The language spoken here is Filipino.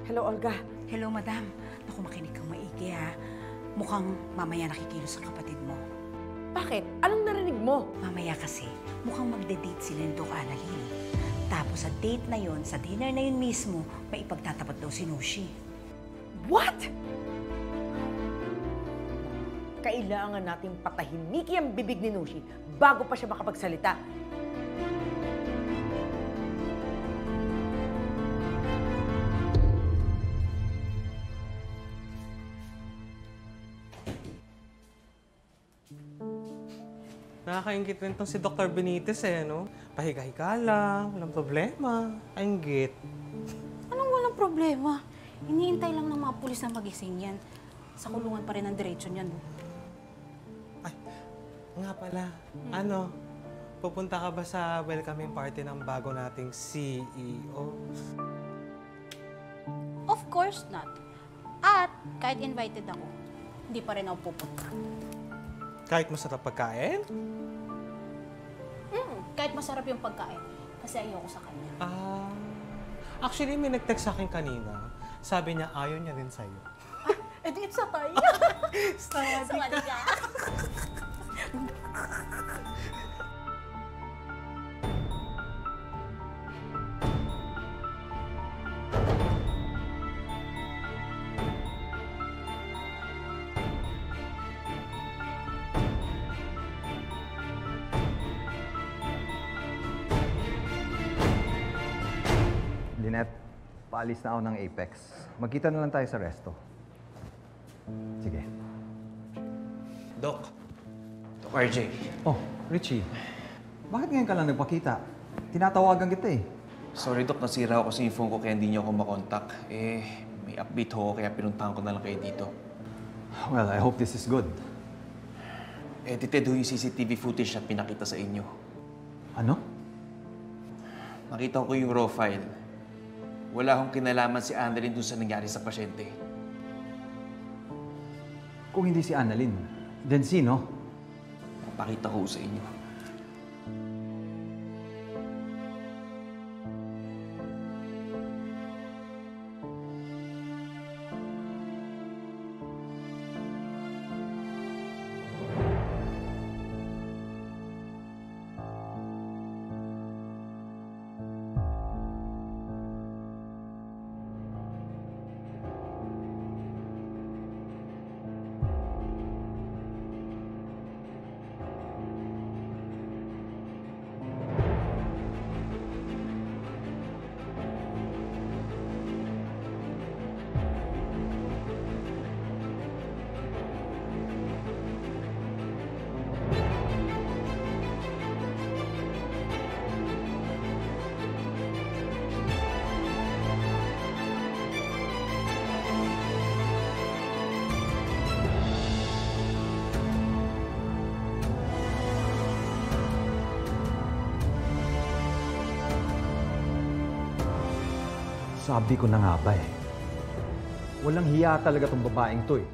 Hello, Olga. Hello, madam. Naku, makinig kang maigi, ha? Mukhang mamaya nakikilos ang kapatid mo. Bakit? Anong narinig mo? Mamaya kasi, mukhang magde-date sila ni Doc Annalyn. Tapos sa date na yon, sa dinner na yun mismo, may ipagtatapat daw si Nushi. What? Kailangan natin patahimiki ang bibig ni Nushi bago pa siya makapagsalita. Nakakaingit rin tong si Dr. Benitez no? Pahiga-higa lang, walang problema. Ainggit. Anong walang problema? Iniintay lang ng mga pulis na magising yan. Sa kulungan pa rin ang diretsyo niyan. Ay, nga pala. Pupunta ka ba sa welcoming party ng bago nating CEO? Of course not. At kahit invited ako, hindi pa rin ako pupunta. Kahit masarap pagkain? Kahit masarap yung pagkain, kasi ayoko sa kanya. Actually, may nag-text sa akin kanina. Sabi niya, ayaw niya rin sa'yo. Eh di sa tayo. Sumali ka. Lynette, paalis na ako ng Apex. Magkita na lang tayo sa resto. Sige. Doc. Doc RJ. Oh, Richie. Bakit ngayon ka lang nagpakita? Tinatawagan kita eh. Sorry, Doc. Nasira ako kasi yung phone ko kaya hindi niyo ako makontak. May update ho kaya pinuntahan ko na lang kayo dito. Well, I hope this is good. Edited ho yung CCTV footage at pinakita sa inyo. Ano? Nakita ko yung raw file. Wala akong kinalaman si Annalyn dun sa nangyari sa pasyente. Kung hindi si Annalyn, then sino? Papakita ko sa inyo. Sabi ko na nga ba eh. Walang hiya talaga tong babaeng to eh.